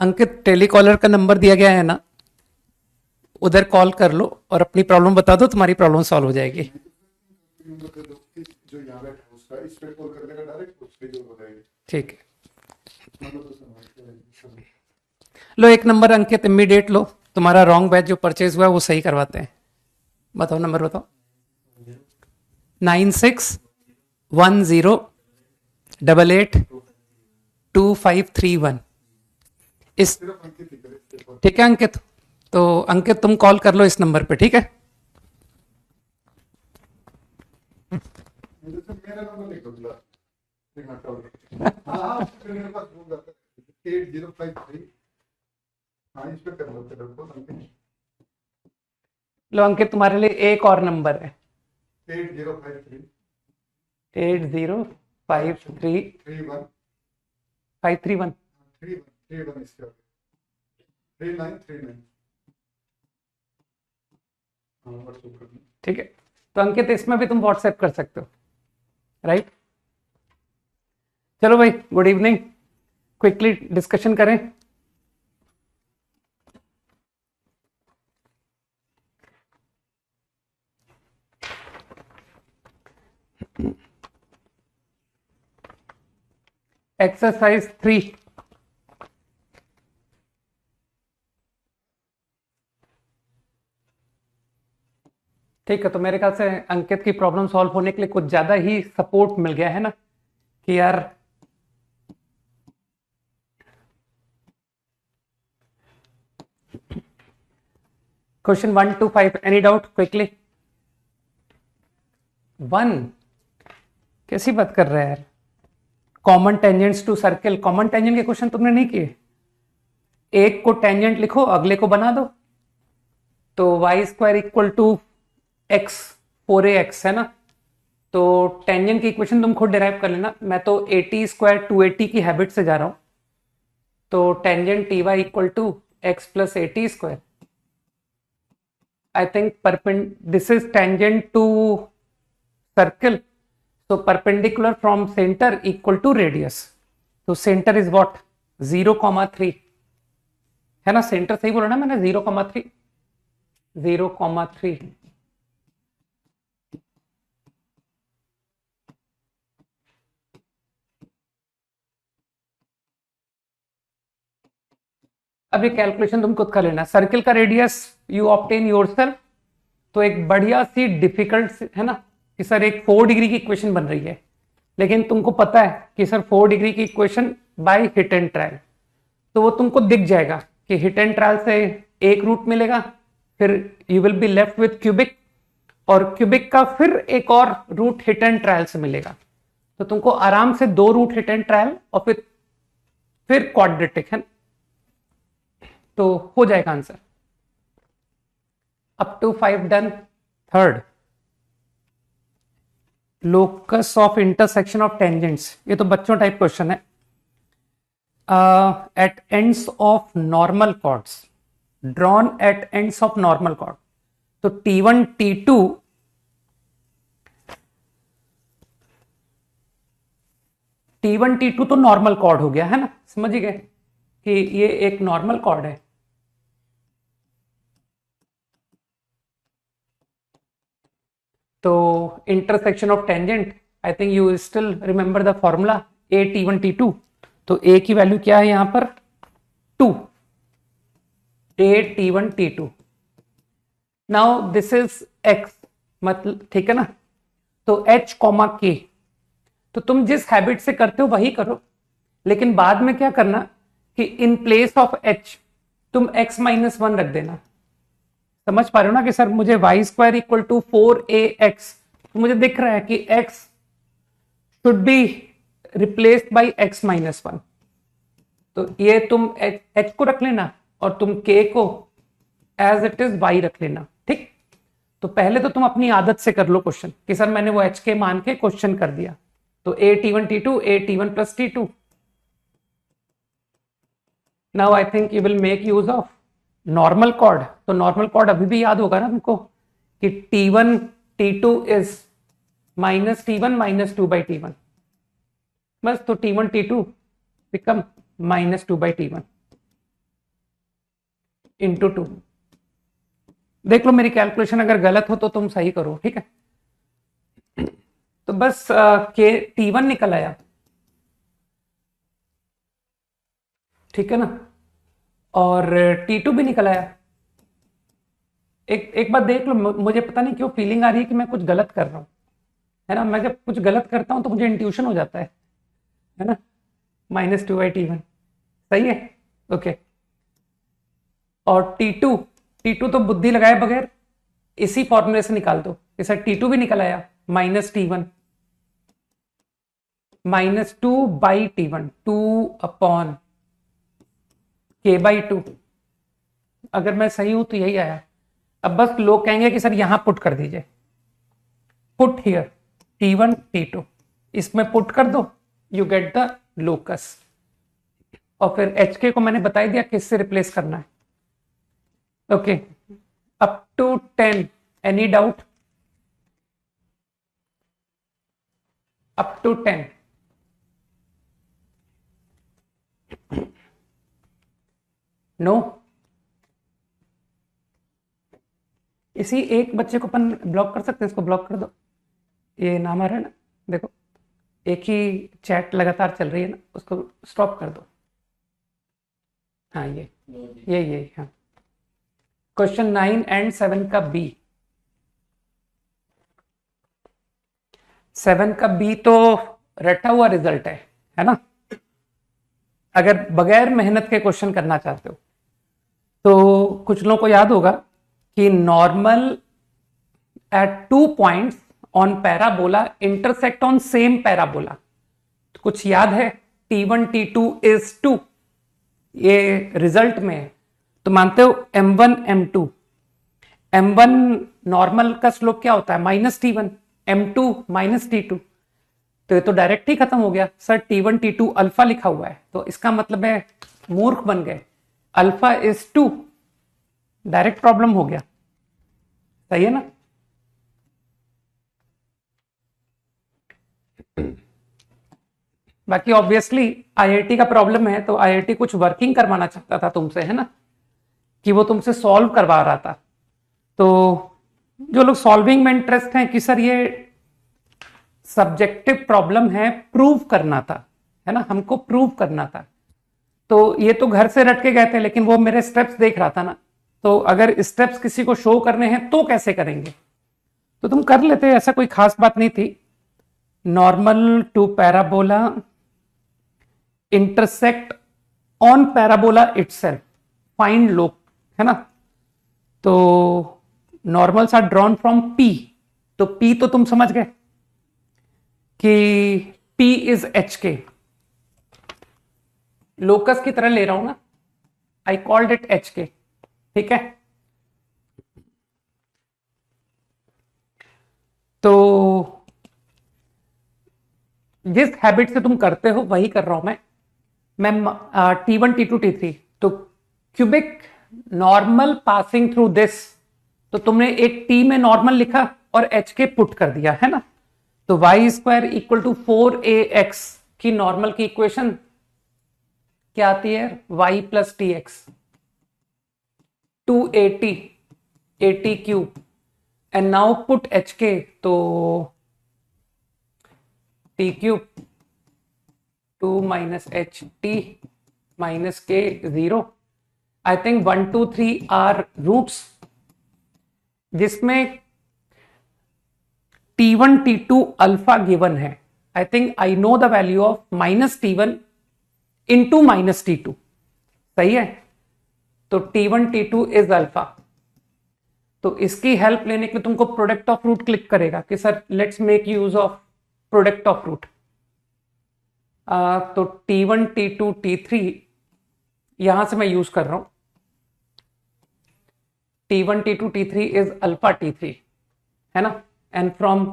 अंकित, telecaller का number दिया गया है ना, उधर कॉल कर लो और अपनी प्रॉब्लम बता दो, तुम्हारी प्रॉब्लम सॉल्व हो जाएगी। जो यहाँ बैठा है उसका इस पे कॉल कर देगा डायरेक्ट, उसके जो बताएगी। ठीक है, लो एक नंबर अंकित इमीडिएट लो, तुम्हारा रॉन्ग बैच जो परचेज हुआ है वो सही करवाते हैं। बताओ नंबर बताओ। 9610882531 इस, ठीक है अंकित। तो अंकित तुम कॉल कर लो इस नंबर पे, ठीक है। मेरा नंबर लिख दो, हाँ मेरे पास फोन आता है 8053। हाँ इस पे कर लो अंकित। लो अंकित, तुम्हारे लिए एक और नंबर है 8053 8053 31 531 31 इसके आगे 3939। हाँ व्हाट्सएप कर दो। ठीक है, तो अंकित इसमें भी तुम व्हाट्सएप कर सकते हो, राइट। चलो भाई, गुड इवनिंग, क्विकली डिस्कशन करें। एक्सरसाइज 3, ठीक है। तो मेरे ख्याल से अंकित की प्रॉब्लम सॉल्व होने के लिए कुछ ज्यादा ही सपोर्ट मिल गया है ना, कि यार question 1 to 5, any doubt quickly. 1 कैसी बात कर रहे हैं यार, common tangents to circle, common tangent के क्वेश्चन तुमने नहीं किए। एक को टेंजेंट लिखो, अगले को बना दो, तो Y square equal to X 4ax है ना। तो टेंजेंट की इक्वेशन तुम खुद डिराइव कर लेना, मैं तो 80 स्क्वायर 280 की हैबिट से जा रहा हूं। तो tangent T Y equal to X plus 80 square. I think this is tangent to circle, so perpendicular from center equal to radius. So center is what? 0,3 है ना, सेंटर सही बोला ना मैंने, 0,3 0,3। अब ये कैलकुलेशन तुम खुद कर लेना। सर्किल का रेडियस यू ऑब्टेन योरसेल्फ। तो एक बढ़िया सी डिफिकल्ट है ना कि सर एक 4 डिग्री की इक्वेशन बन रही है, लेकिन तुमको पता है कि सर 4 डिग्री की equation by hit and trial, तो वो तुमको दिख जाएगा कि हिट एंड ट्रायल से एक रूट मिलेगा, फिर you will be left with cubic, और क्यूबिक का फिर एक और रूट हिट एंड ट्रायल से मिलेगा। तो तुमको आराम से 2 रूट हिट एंड ट्रायल और फिर क्वाड्रेटिक है, तो हो जाएगा answer. Up to 5 done. Third, locus of intersection of tangents, ये तो बच्चों टाइप क्वेश्चन है। At ends of normal chords, drawn at ends of normal chord. तो T1 T2 T1 T2 तो नॉर्मल कॉर्ड हो गया है ना, समझ गए कि ये एक नॉर्मल कॉर्ड है। तो intersection of tangent, I think you still remember the formula A T1 T2। तो A की वैल्यू क्या है यहां पर? 2, A T1 T2। Now this is x, मतलब ठीक है ना। तो H, K, तो तुम जिस हैबिट से करते हो वही करो, लेकिन बाद में क्या करना कि इन प्लेस ऑफ H तुम x -1 रख देना। समझ पा रहे हो ना कि सर मुझे Y square equal to 4ax, तो मुझे दिख रहा है कि x should be replaced by x -1। तो ये तुम h को रख लेना और तुम k को एज इट इज y रख लेना, ठीक। तो पहले तो तुम अपनी आदत से कर लो क्वेश्चन कि सर मैंने वो h के मान के क्वेश्चन कर दिया। तो A T1 T2, A T1 plus T2। Now I think you will make use of normal chord. तो नॉर्मल कॉर्ड अभी भी याद होगा ना तुमको कि T1 T2 is -T1 -2 by T1, बस। तो T1 T2 become -2 by T1। Into 2। देख लो मेरी कैलकुलेशन अगर गलत हो तो तुम सही करो, ठीक है। तो बस के T1 निकल आया, ठीक है ना, और T2 भी निकल आया। एक बात देख लो, मुझे पता नहीं क्यों फीलिंग आ रही है कि मैं कुछ गलत कर रहा हूँ, है ना। मैं जब कुछ गलत करता हूँ तो मुझे इंट्यूशन हो जाता है ना। -2/T1 सही है, ओके। और T2 तो बुद्धि लगाए बगैर इसी फॉर्मूले से निकाल दो, इसे T2 भी निकल आया, -T1 -2/T1, 2/K/2। अगर मैं सही हूं तो यही आया। अब बस लोग कहेंगे कि सर यहां पुट कर दीजिए, पुट हियर T1 T2, इसमें पुट कर दो, यू गेट द लोकस। और फिर HK को मैंने बता दिया किससे रिप्लेस करना है, okay. Up to 10, any doubt? Up to 10? No? इसी एक बच्चे को अपन ब्लॉक कर सकते हैं, इसको ब्लॉक कर दो, ये नाम आ रहा है ना, देखो एक ही चैट लगातार चल रही है ना, उसको स्टॉप कर दो। हाँ ये हाँ। क्वेश्चन 9 एंड 7 का बी, 7 का बी तो रटा हुआ रिजल्ट है ना। अगर बगैर मेहनत के क्वेश्चन करना चाहते हो तो कुछ लोगों को याद होगा कि normal at 2 points on parabola intersect on same parabola. कुछ याद है? T1 T2 इज 2, ये रिजल्ट में है। तो मानते हो M1 M2, M1 नॉर्मल का स्लोप क्या होता है? -T1, M2 -T2। तो ये तो डायरेक्ट ही खत्म हो गया। सर T1 T2 अल्फा लिखा हुआ है, तो इसका मतलब है मूर्ख बन गए, अल्फा इज 2, डायरेक्ट प्रॉब्लम हो गया, सही है ना। बाकी ऑब्वियसली IIT का प्रॉब्लम है, तो IIT कुछ वर्किंग करवाना चाहता था तुमसे, है ना, कि वो तुमसे सॉल्व करवा रहा था। तो जो लोग सॉल्विंग में इंटरेस्ट हैं कि सर ये सब्जेक्टिव प्रॉब्लम है, प्रूव करना था, है ना, हमको प्रूव करना था, तो ये तो घर से रट के गए थे, लेकिन वो मेरे स्टेप्स देख रहा था ना। तो अगर स्टेप्स किसी को शो करने हैं तो कैसे करेंगे, तो तुम कर लेते, ऐसा कोई खास बात नहीं थी। Normal to parabola intersect on parabola itself, find locus, है ना। तो normals are drawn from P, तो P तो तुम समझ गए कि P इज HK, लोकस की तरह ले रहा हूं ना, आई कॉल्ड इट HK, ठीक है। तो जिस हैबिट से तुम करते हो वही कर रहा हूं मैं T1 T2 T3, तो cubic normal passing through this, तो तुमने एक T में नॉर्मल लिखा और HK पुट कर दिया, है ना। तो y² = 4ax की नॉर्मल की इक्वेशन क्या आती है? y + tx 280 cube, and now put HK, तो t cube 2 - HT - K 0। I think 1 2 3 are roots, जिसमें T1 T2 अल्फा गिवन है। I think I know the value of -T1 into -T2, सही है। तो T1 T2 इज अल्फा। तो इसकी help लेने के लिए तुमको प्रोडक्ट ऑफ रूट क्लिक करेगा कि sir let's make use of product of root. तो T1 T2 T3 यहां से मैं यूज कर रहा हूं, T1 T2 T3 is alpha T3, है ना, and from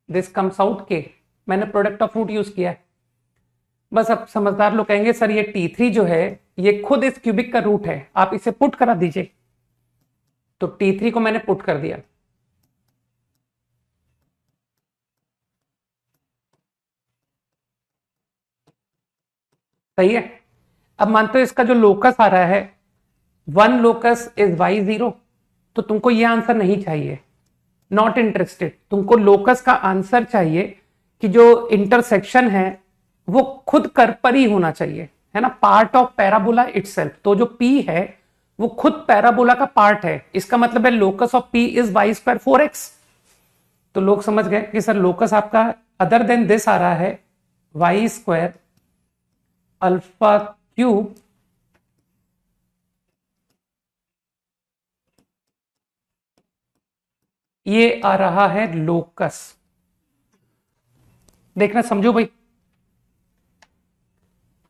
this comes out K। मैंने प्रोडक्ट ऑफ रूट यूज किया है। बस अब समझदार लोग कहेंगे सर ये T3 जो है ये खुद इस क्यूबिक का रूट है, आप इसे पुट करा दीजिए। तो T3 को मैंने पुट कर दिया, सही है। अब मानते हो इसका जो लोकस आ रहा है वन लोकस इज y0, तो तुमको ये आंसर नहीं चाहिए, नॉट इंटरेस्टेड। तुमको लोकस का आंसर चाहिए कि जो इंटरसेक्शन है वो खुद कर पर ही होना चाहिए, है ना, पार्ट ऑफ पैराबोला इटसेल्फ। तो जो p है वो खुद पैराबोला का पार्ट है, इसका मतलब है locus of p is y square 4x। तो लोग समझ गए कि सर लोकस आपका अदर देन दिस आ रहा है y स्क्वायर अल्फा क्यूब ये आ रहा है लोकस। देखना, समझो भाई,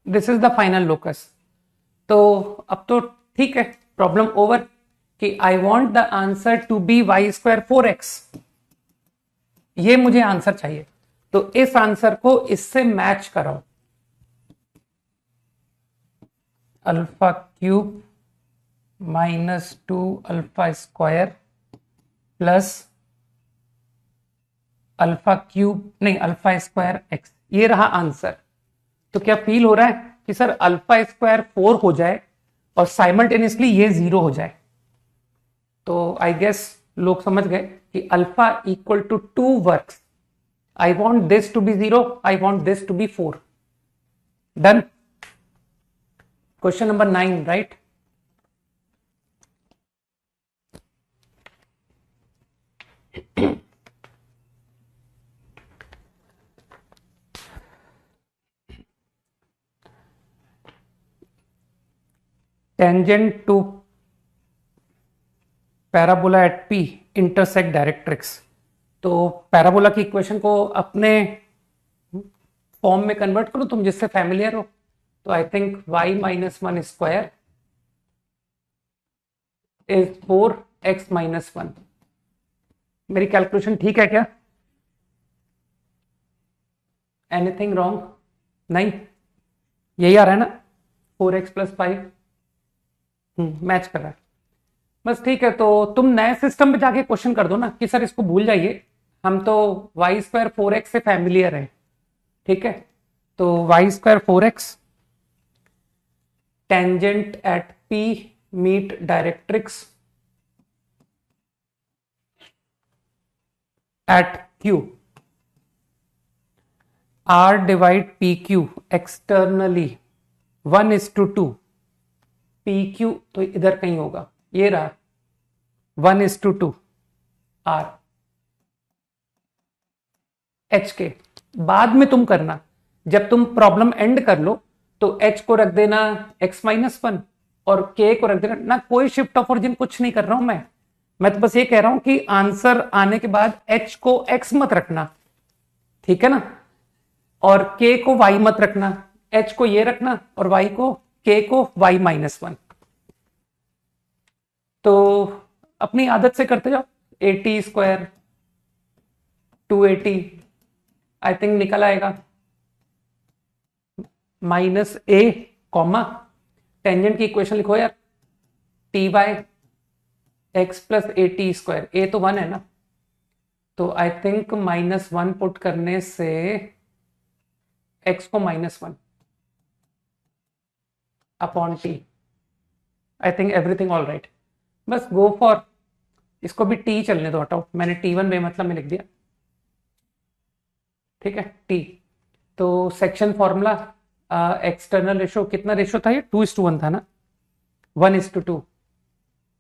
this is the final locus. तो अब तो ठीक है, प्रॉब्लम ओवर कि I want the answer to be Y square 4x, ये मुझे आंसर चाहिए। तो इस आंसर को इससे मैच कराओ, alpha cube -2 alpha square plus alpha cube नहीं अल्फा स्क्वायर x, ये रहा आंसर। तो क्या फील हो रहा है कि सर अल्फा स्क्वायर 4 हो जाए और साइमल्टेनियसली ये 0 हो जाए? तो आई गेस लोग समझ गए कि alpha equal to 2 works. I want this to be 0, I want this to be 4। Done. Question number 9, right? Tangent to parabola at P intersect directrix. तो पैराबोला की इक्वेशन को अपने फॉर्म में कन्वर्ट करो तुम, जिससे फैमिलियर हो। तो I think y -1 square is 4x -1। मेरी कैलकुलेशन ठीक है क्या? Anything wrong? नहीं, यही आ रहा है ना, 4x + 5 मैच कर रहा है। बस ठीक है, तो तुम नए सिस्टम पे जाके क्वेश्चन कर दो ना कि सर इसको भूल जाइए, हम तो y स्क्वायर 4x से फैमिलियर है। ठीक है, तो y square 4x tangent at P meet directrix at Q, R divide PQ externally 1:2, PQ तो इधर कहीं होगा, ये रहा 1:2 R। H के बाद में तुम करना, जब तुम प्रॉब्लम एंड कर लो तो H को रख देना x-1 और K को रख देना ना। कोई शिफ्ट ऑफ ओरिजिन कुछ नहीं कर रहा हूं मैं तो बस ये कह रहा हूं कि आंसर आने के बाद H को x मत रखना, ठीक है ना, और K को y मत रखना। H को ये रखना और y को K को y -1। तो अपनी आदत से करते जाओ। 80 स्क्वायर 280 आई थिंक निकल आएगा, -a कॉमा टेंजेंट की इक्वेशन लिखो यार, T by x + 80 square, a तो 1 है ना, तो आई थिंक -1 पुट करने से x को -1 upon t। I think everything all right. बस गो फॉर, इसको भी t चलने दो, हटाओ, मैंने t1 बेमतलब में लिख दिया, ठीक है t। तो सेक्शन फॉर्मूला एक्सटर्नल रेशो कितना रेशो था, ये 2:1 था ना, 1:2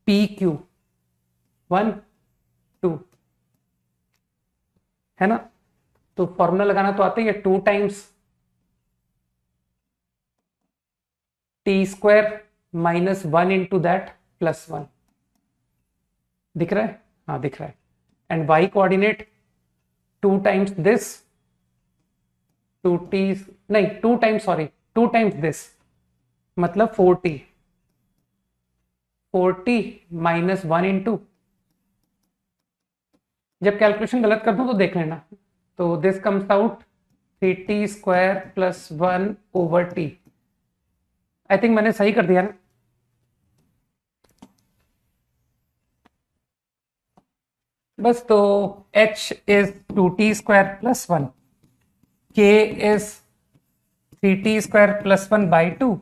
PQ 1 2 है ना। तो फॉर्मूला लगाना तो आता ही है, 2 times t square -1 into that +1। दिख रहा है? हाँ दिख रहा है। And y coordinate 2 times this 2t नहीं 2 टाइम्स सॉरी 2 टाइम्स दिस मतलब 4t -1 इंटू, जब कैलकुलेशन गलत कर दूं तो देख लेना, तो this comes out 3t square +1/t। I think मैंने सही कर दिया ना। बस तो h is 2t square +1, k is 3t square +1/2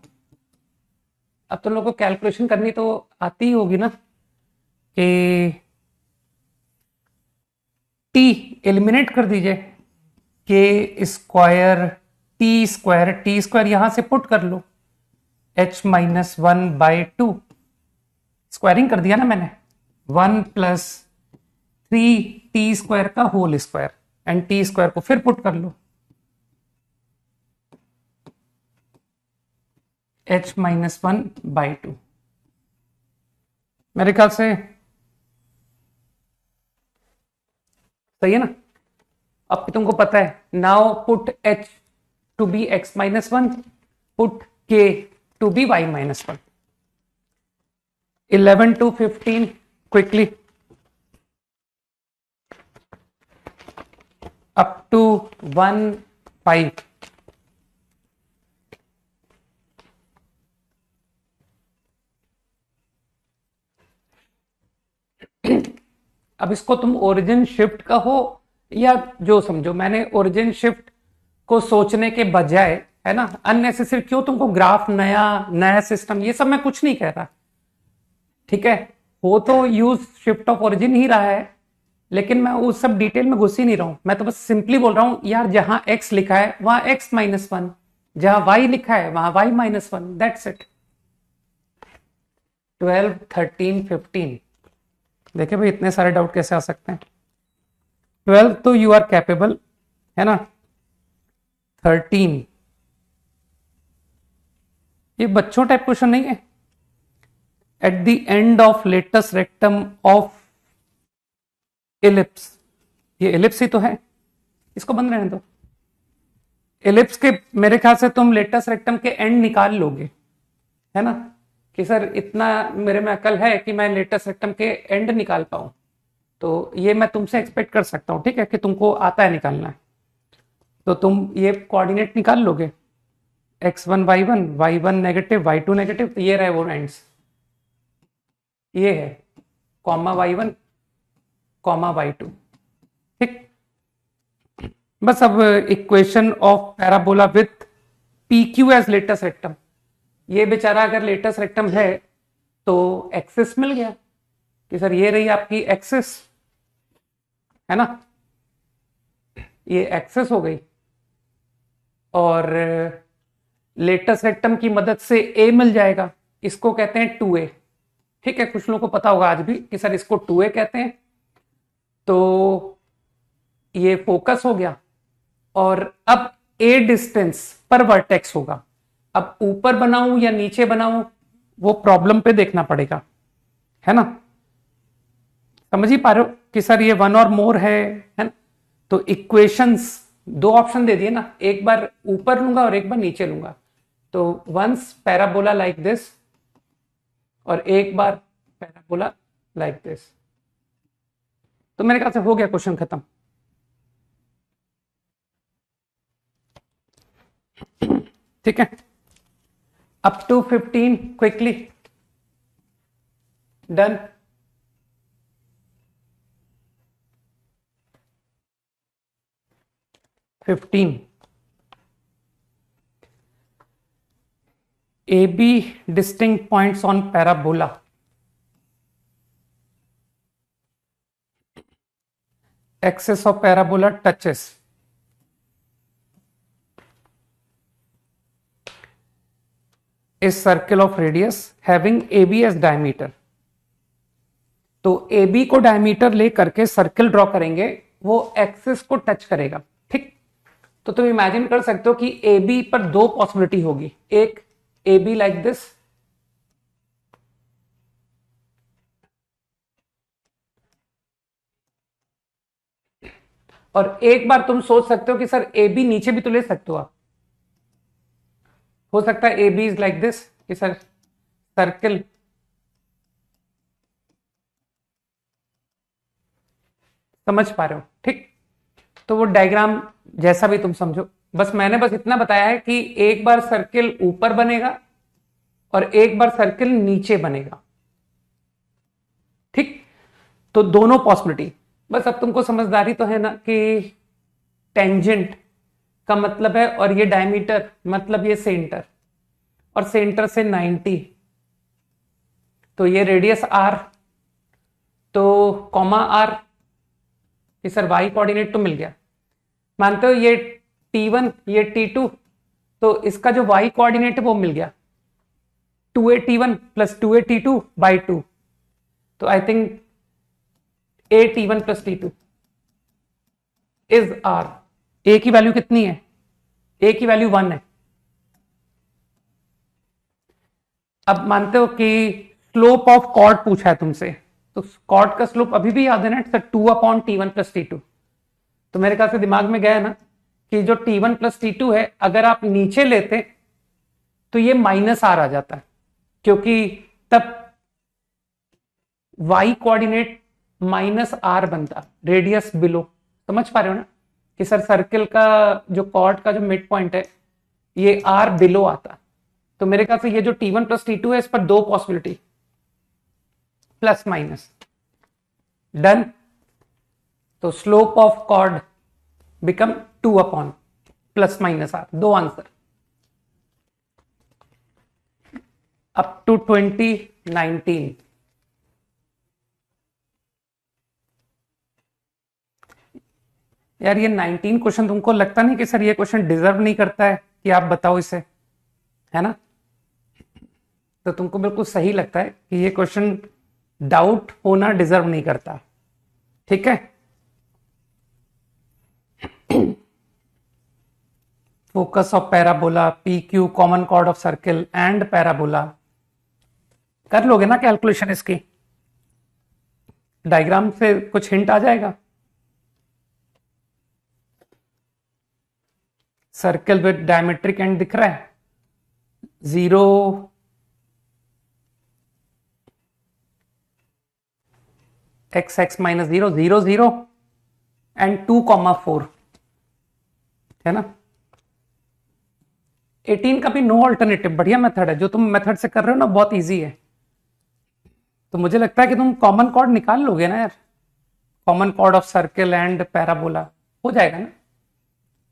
अब तुम लोग को कैलकुलेशन करनी तो आती ही होगी ना कि टी एलिमिनेट कर दीजिए, के स्क्वायर टी स्क्वायर यहां से पुट कर लो, h-1/2 स्क्वायरिंग कर दिया ना मैंने, 1+3t² का whole square, and T square को फिर पुट कर लो, h-1/2। मेरे ख्याल से सही है ना। अब तुमको पता है, now put h to be x-1, put k to be y-1। 11 to 15 quickly, up to 1, 5। अब इसको तुम ओरिजिन शिफ्ट कहो या जो समझो, मैंने ओरिजिन शिफ्ट को सोचने के बजाय, है ना, अननेसेसरी क्यों तुमको ग्राफ नया सिस्टम, ये सब मैं कुछ नहीं कह रहा, ठीक है, वो तो यूज शिफ्ट ऑफ ओरिजिन ही रहा है, लेकिन मैं उस सब डिटेल में घुस ही नहीं रहा हूं। मैं तो बस सिंपली बोल रहा हूं यार, जहां x लिखा है वहां x-1, जहां y लिखा है वहां y-1, दैट्स इट। 12, 13, 15। देखिए भाई, इतने सारे डाउट कैसे आ सकते हैं। 12 तो यू आर कैपेबल, है ना। 13 ये बच्चों टाइप क्वेश्चन नहीं है। At the end of latus rectum of ellipse, ये एलिप्स ही तो है, इसको बंद रहने दो। एलिप्स के मेरे ख्याल से तुम लेटस रेक्टम के एंड निकाल लोगे, है ना, कि सर इतना मेरे में अकल है कि मैं लेटस रेक्टम के एंड निकाल पाऊं, तो ये मैं तुमसे एक्सपेक्ट कर सकता हूं, ठीक है, कि तुमको आता है निकालना। तो तुम ये कोऑर्डिनेट निकाल लोगे, x1 y1, y1 negative, y2 negative, तो ये रहे वो एंड्स, ये है कॉमा y1 कॉमा y2, ठीक। बस अब equation of parabola with PQ as latus rectum, ये बेचारा अगर लेटस रेक्टम है तो एक्सिस मिल गया कि सर ये रही आपकी एक्सिस, है ना, ये एक्सिस हो गई, और लेटस रेक्टम की मदद से ए मिल जाएगा, इसको कहते हैं 2a, ठीक है। कुछ लोगों को पता होगा आज भी कि सर इसको 2a कहते हैं। तो ये फोकस हो गया, और अब a डिस्टेंस पर वर्टेक्स होगा। अब ऊपर बनाऊं या नीचे बनाऊं वो प्रॉब्लम पे देखना पड़ेगा, है ना। समझ ही पा रहे हो कि सर ये 1 और मोर है ना। तो इक्वेशंस दो ऑप्शन दे दिए ना, एक बार ऊपर लूंगा और एक बार नीचे लूंगा। तो वंस पैराबोला लाइक दिस और एक बार पैराबोला लाइक दिस। तो मेरे ख्याल से हो गया क्वेश्चन खत्म। ठीक है, up to 15 quickly done. AB distinct points on parabola. Axis of parabola touches a circle of radius having AB as diameter. तो AB को डायमीटर ले करके सर्कल ड्रॉ करेंगे, वो एक्सिस को टच करेगा, ठीक। तो तुम इमेजिन कर सकते हो कि AB पर दो पॉसिबिलिटी होगी, एक AB लाइक दिस, और एक बार तुम सोच सकते हो कि सर AB नीचे भी तो ले सकते हो आप। हो सकता है AB इज लाइक दिस, कि सर सर्कल समझ पा रहे हो, ठीक। तो वो डायग्राम जैसा भी तुम समझो, बस मैंने बस इतना बताया है कि एक बार सर्किल ऊपर बनेगा और एक बार सर्किल नीचे बनेगा, ठीक। तो दोनों पॉसिबिलिटी, बस अब तुमको समझदारी तो है ना कि टेंजेंट का मतलब है, और ये डायमीटर मतलब ये सेंटर, और सेंटर से 90 तो ये रेडियस r, तो कॉमा r, ये सर y कोऑर्डिनेट तो मिल गया। मानते हो ये t1 ये t2, तो इसका जो y कोऑर्डिनेट है वो मिल गया 2a t1 plus 2a t2 by 2। तो I think a t1 plus t2 is r। a की वैल्यू कितनी है? a की वैल्यू 1 है। अब मानते हो कि स्लोप ऑफ कॉर्ड पूछा है तुमसे, तो कॉर्ड का स्लोप अभी भी याद है ना, इट्स 2/t1 प्लस t2। तो मेरे ख्याल से दिमाग में गया ना कि जो t1 प्लस t2 है, अगर आप नीचे लेते तो ये माइनस r आ जाता है, क्योंकि तब y कोऑर्डिनेट माइनस r बनता, रेडियस बिलो। समझ पा रहे हो ना कि सर सर्किल का जो कॉर्ड का जो मिड पॉइंट है ये r बिलो आता। तो मेरे ख्याल से ये जो t1 प्लस t2 है, इस पर दो पॉसिबिलिटी, प्लस माइनस, डन। तो slope of chord become 2 plus minus r, दो आंसर। Up to 2019। यार ये 19 क्वेश्चन तुमको लगता नहीं कि सर ये क्वेश्चन डिजर्व नहीं करता है कि आप बताओ इसे, है ना? तो तुमको बिल्कुल सही लगता है कि ये क्वेश्चन डाउट होना डिजर्व नहीं करता, ठीक है? Focus of parabola, P Q, common chord of circle and parabola. कर लोगे ना कैलकुलेशन इसकी? डायग्राम से कुछ हिंट आ जाएगा। सर्कल विद डायमेट्रिक एंड दिख रहा है, 0 x माइनस 0 0 0 एंड 2,4, है ना? 18 का भी नो ऑल्टरनेटिव, बढ़िया मेथड है। जो तुम मेथड से कर रहे हो ना, बहुत इजी है। तो मुझे लगता है कि तुम कॉमन कॉर्ड निकाल लोगे ना यार, common chord of circle and parabola हो जाएगा ना।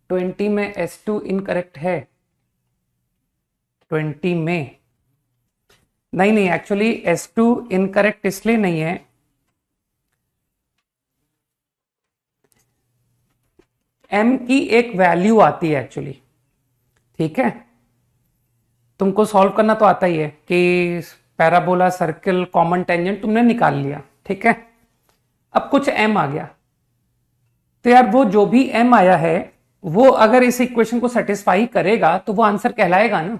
20 में S2 इनकरेक्ट है, 20 में नहीं, एक्चुअली S2 इनकरेक्ट इसलिए नहीं है, M की एक वैल्यू आती है एक्चुअली, ठीक है? तुमको सॉल्व करना तो आता ही है कि पैराबोला, सर्किल, कॉमन टेंजेंट तुमने निकाल लिया, ठीक है? अब कुछ M आ गया, तो यार वो जो भी M आया है वो अगर इस इक्वेशन को सेटिस्फाई करेगा तो वो आंसर कहलाएगा ना।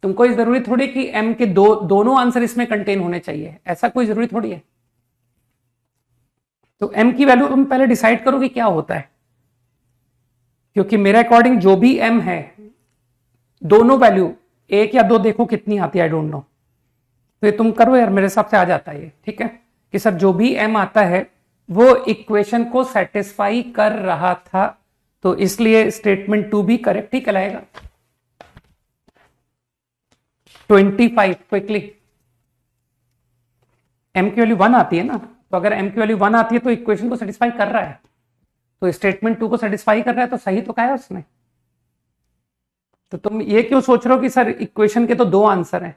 तुमको इस जरूरी थोड़ी कि M के दोनों आंसर इसमें कंटेन होने चाहिए, ऐसा कोई जरूरी थोड़ी है। तो M की वैल्यू तुम पहले डिसाइड करो कि क्या होता है, क्योंकि मेरे अकॉर्डिंग जो भी M है, दोनों वैल्यू 1 या 2 देखो कितनी आती है, आई डोंट नो। तो ये तुम करो यार, मेरे हिसाब से आ जाता है ये, ठीक है? कि सर जो भी M आता है वो इक्वेशन को सेटिस्फाई कर रहा था, तो इसलिए स्टेटमेंट 2 भी करेक्ट ही कहलाएगा। 25 क्विकली, M की वैल्यू 1 आती है ना, तो अगर M की वैल्यू 1 आती है तो इक्वेशन को सेटिस्फाई कर रहा है, तो स्टेटमेंट 2 को सेटिस्फाई कर रहा है, तो सही तो कहा है उसने। तो तुम ये क्यों सोच रहे हो कि सर इक्वेशन के तो 2 आंसर हैं?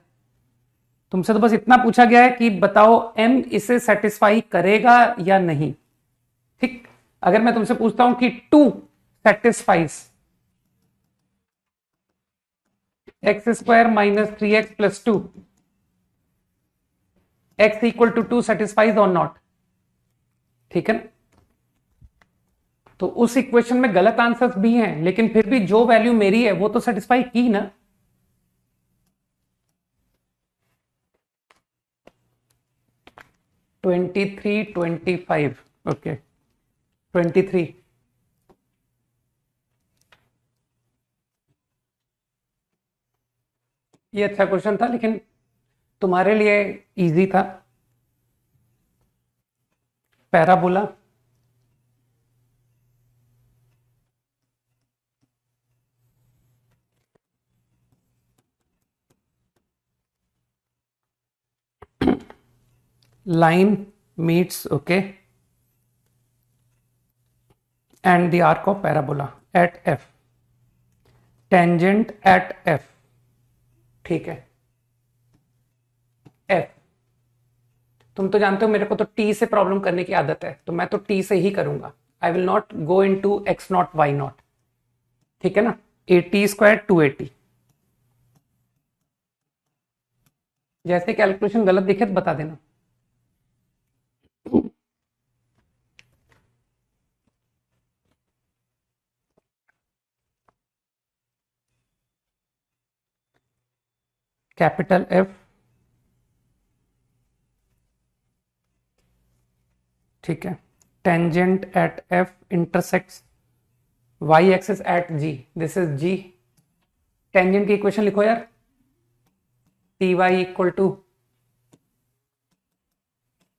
तुमसे तो बस इतना पूछा गया है कि बताओ M इसे सेटिस्फाई करेगा या नहीं, ठीक? अगर मैं तुमसे पूछता हूं कि 2 satisfies x² minus 3x plus 2, x equal to 2 satisfies और नॉट, ठीक है ना? तो उस इक्वेशन में गलत आंसर्स भी हैं, लेकिन फिर भी जो वैल्यू मेरी है वो तो सेटिस्फाई की ना। (23, 25) ओके, 23। ये अच्छा क्वेश्चन था, लेकिन तुम्हारे लिए इजी था। Parabola, line meets, okay, and the arc of parabola at f, tangent at f, ठीक है? एफ। तुम तो जानते हो मेरे को तो टी से प्रॉब्लम करने की आदत है, तो मैं तो टी से ही करूंगा। I will not go into X nought Y nought, ठीक है ना। 80² 280। जैसे कैलकुलेशन गलत दिखे तो बता देना। कैपिटल एफ, ठीक है। Tangent at F intersects Y axis at G, this is G. Tangent की इक्वेशन लिखो यार, T Y equal to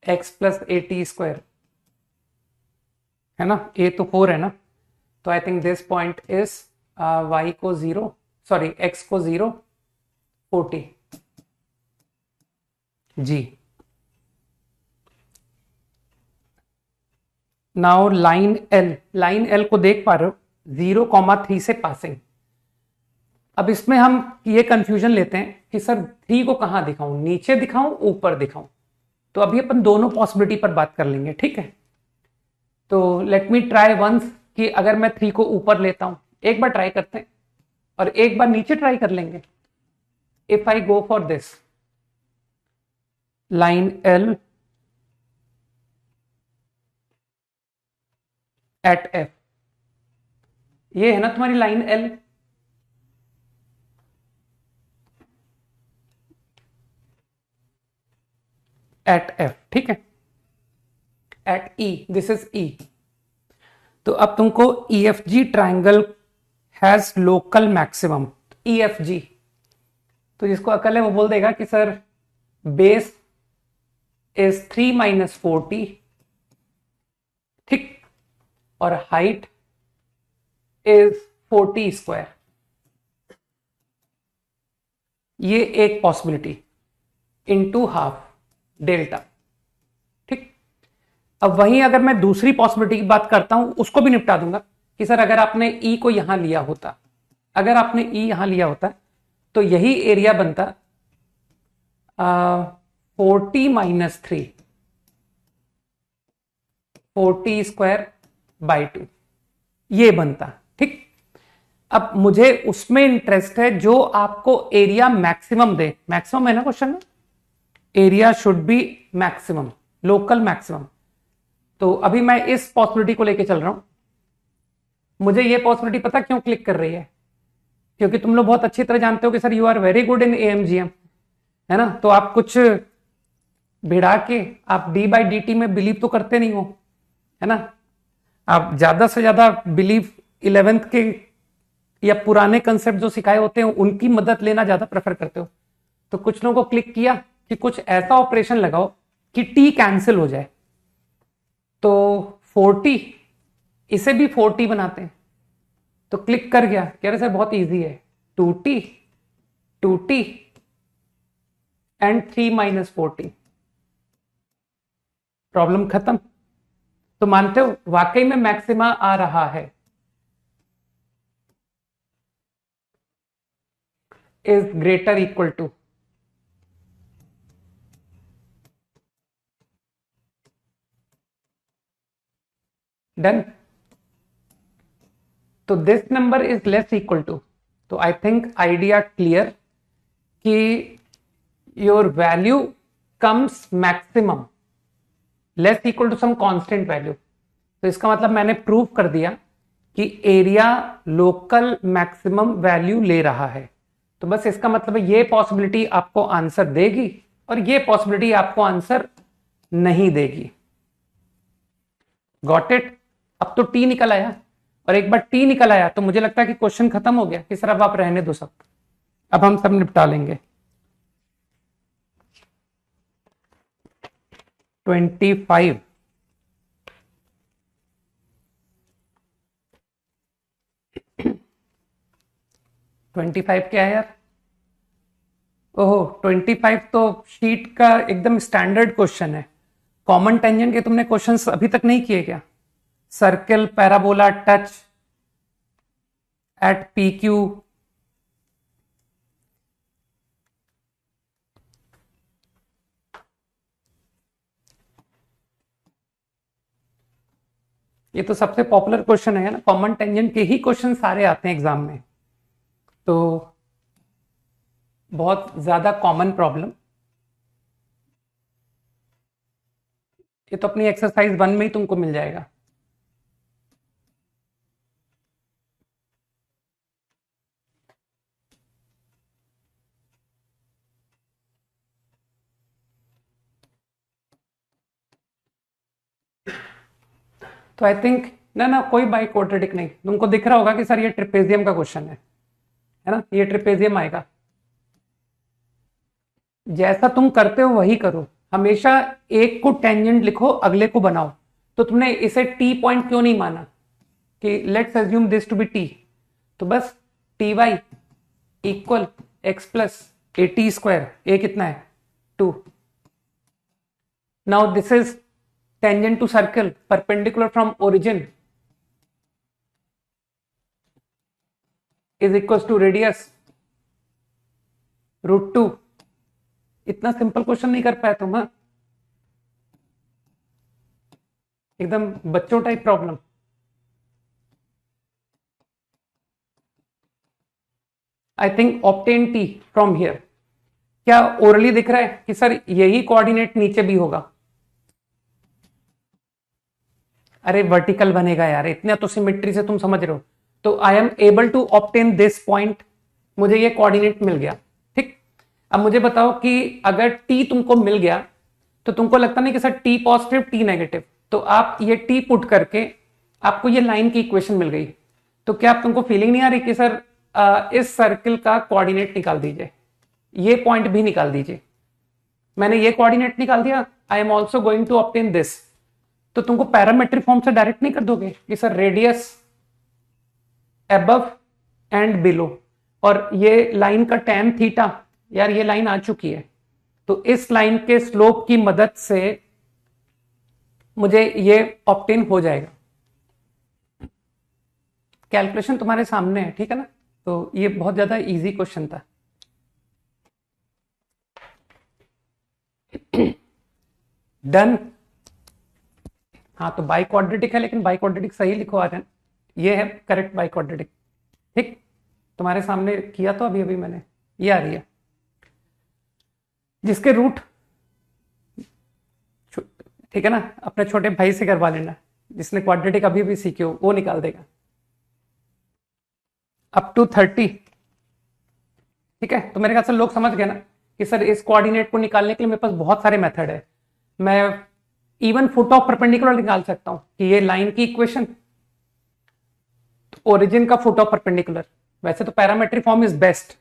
X plus A T square, है ना। ए तो 4 है ना, तो I think this point is Y को 0, सॉरी एक्स को 0, 40 जी। नाउ लाइन एल को देख पा रहे हो 0,3 से पासिंग। अब इसमें हम ये कंफ्यूजन लेते हैं कि सर 3 को कहां दिखाऊं, नीचे दिखाऊं ऊपर दिखाऊं। तो अभी अपन दोनों पॉसिबिलिटी पर बात कर लेंगे, ठीक है। तो लेट मी ट्राई वंस कि अगर मैं 3 को ऊपर लेता हूं, एक बार ट्राई करते हैं और एक बार नीचे ट्राई कर लेंगे। If I go for this line L at F, ये है ना तुम्हारी लाइन एल। एट एफ, ठीक है। एट ई, दिस इज ई। तो अब तुमको E F G triangle has local maximum, E F G. तो जिसको अकल है वो बोल देगा कि सर बेस इज 3 - 40, ठीक, और हाइट इज 40²। ये एक पॉसिबिलिटी इनटू हाफ डेल्टा, ठीक। अब वहीं अगर मैं दूसरी पॉसिबिलिटी की बात करता हूं, उसको भी निपटा दूंगा कि सर अगर आपने ई को यहां लिया होता, अगर आपने ई यहां लिया होता तो यही एरिया बनता 40 - 3, 40²/2, ये बनता, ठीक। अब मुझे उसमें इंटरेस्ट है जो आपको एरिया मैक्सिमम दे। मैक्सिमम है ना क्वेश्चन में, area should be maximum, local maximum. तो अभी मैं इस पॉसिबिलिटी को लेके चल रहा हूं। मुझे ये पॉसिबिलिटी पता क्यों क्लिक कर रही है, क्योंकि तुम लोग बहुत अच्छी तरह जानते हो कि sir you are very good in AMGM, है ना। तो आप कुछ भिड़ा के आप डी बाई डी टी में बिलीव तो करते नहीं हो, है ना। आप ज्यादा से ज्यादा बिलीव 11th के या पुराने कंसेप्ट जो सिखाए होते हैं उनकी मदद लेना ज्यादा प्रेफर करते हो। तो कुछ लोगों को क्लिक किया कि कुछ ऐसा ऑपरेशन लगाओ कि टी कैंसिल हो जाए। तो 40, इसे भी 40 बनाते हैं। तो क्लिक कर गया, कह रहे सर बहुत इजी है, 2t 2t एंड 3 - 40, प्रॉब्लम खत्म। तो मानते हो वाकई में मैक्सिमा आ रहा है, is greater equal to, done. तो this number is less equal to, तो आई थिंक आइडिया क्लियर कि your value comes maximum less equal to some constant value. तो इसका मतलब मैंने प्रूव कर दिया कि एरिया लोकल मैक्सिमम वैल्यू ले रहा है। तो बस इसका मतलब ये पॉसिबिलिटी आपको आंसर देगी और ये पॉसिबिलिटी आपको आंसर नहीं देगी। Got it. अब तो टी निकल आया, और एक बार टी निकल आया तो मुझे लगता है कि क्वेश्चन खत्म हो गया कि सर अब आप रहने दो सब, अब हम सब निपटा लेंगे। 25 25 क्या है यार? ओहो, 25 तो शीट का एकदम स्टैंडर्ड क्वेश्चन है। कॉमन टेंजेंट के तुमने क्वेश्चंस अभी तक नहीं किए क्या? Circle, parabola, touch eight P Q, ये तो सबसे पॉपुलर क्वेश्चन है ना, कॉमन टेंजेंट के ही क्वेश्चन सारे आते हैं एग्जाम में, तो बहुत ज्यादा कॉमन प्रॉब्लम। ये तो अपनी एक्सरसाइज 1 में ही तुमको मिल जाएगा। तो आई थिंक ना कोई बाई क्वाड्रेटिक नहीं, तुमको दिख रहा होगा कि सर ये ट्रिपेजियम का क्वेश्चन है ना, ये ट्रिपेजियम आएगा। जैसा तुम करते हो वही करो, हमेशा एक को टेंजेंट लिखो, अगले को बनाओ। तो तुमने इसे टी पॉइंट क्यों नहीं माना कि let's assume this to be T, तो बस T Y equal X plus A T square, A कितना है 2। Now this is tangent to circle perpendicular from origin is equals to radius √2। इतना सिंपल क्वेश्चन नहीं कर पाए तुम, हाँ एकदम बच्चों type problem. I think obtain T from here, क्या ओरली दिख रहा है कि सर यही कोऑर्डिनेट नीचे भी होगा? अरे वर्टिकल बनेगा यार, इतना तो सिमेट्री से तुम समझ रहे हो। तो I am able to obtain this point, मुझे ये कोऑर्डिनेट मिल गया, ठीक। अब मुझे बताओ कि अगर टी तुमको मिल गया तो तुमको लगता नहीं कि sir T positive T negative, तो आप ये टी पुट करके आपको ये लाइन की इक्वेशन मिल गई। तो क्या आप तुमको फीलिंग नहीं आ रही कि सर इस सर्किल का कोऑर्डिनेट निकाल दीजिए, ये पॉइंट भी निकाल दीजिए। मैंने ये कोऑर्डिनेट निकाल दिया, I am also going to obtain this. तो तुमको पैरामेट्रिक फॉर्म से डायरेक्ट नहीं कर दोगे कि sir radius above and below, और ये लाइन का टैन थीटा, यार ये लाइन आ चुकी है, तो इस लाइन के स्लोप की मदद से मुझे ये ऑब्टेन हो जाएगा। कैलकुलेशन तुम्हारे सामने है, ठीक है ना। तो ये बहुत ज्यादा इजी क्वेश्चन था। डन। हाँ तो बाई क्वाड्रेटिक है, लेकिन बाई क्वाड्रेटिक सही लिखो आ रहे हैं, ये है करेक्ट बाई क्वाड्रेटिक, ठीक। तुम्हारे सामने किया तो अभी अभी मैंने, ये आ रही है जिसके रूट, ठीक है ना, अपने छोटे भाई से करवा लेना, जिसने क्वाड्रेटिक अभी भी सीखे हो वो निकाल देगा। अप टू 30, ठीक है। तो मेरे ख्याल से लोग समझ गए ना कि सर इस कोऑर्डिनेट को निकालने के लिए मेरे पास बहुत सारे मेथड है। मैं इवन फुट ऑफ परपेंडिकुलर निकाल सकता हूं कि ये लाइन की इक्वेशन, ओरिजिन का फुट ऑफ परपेंडिकुलर। वैसे तो पैरामेट्रिक फॉर्म इज बेस्ट,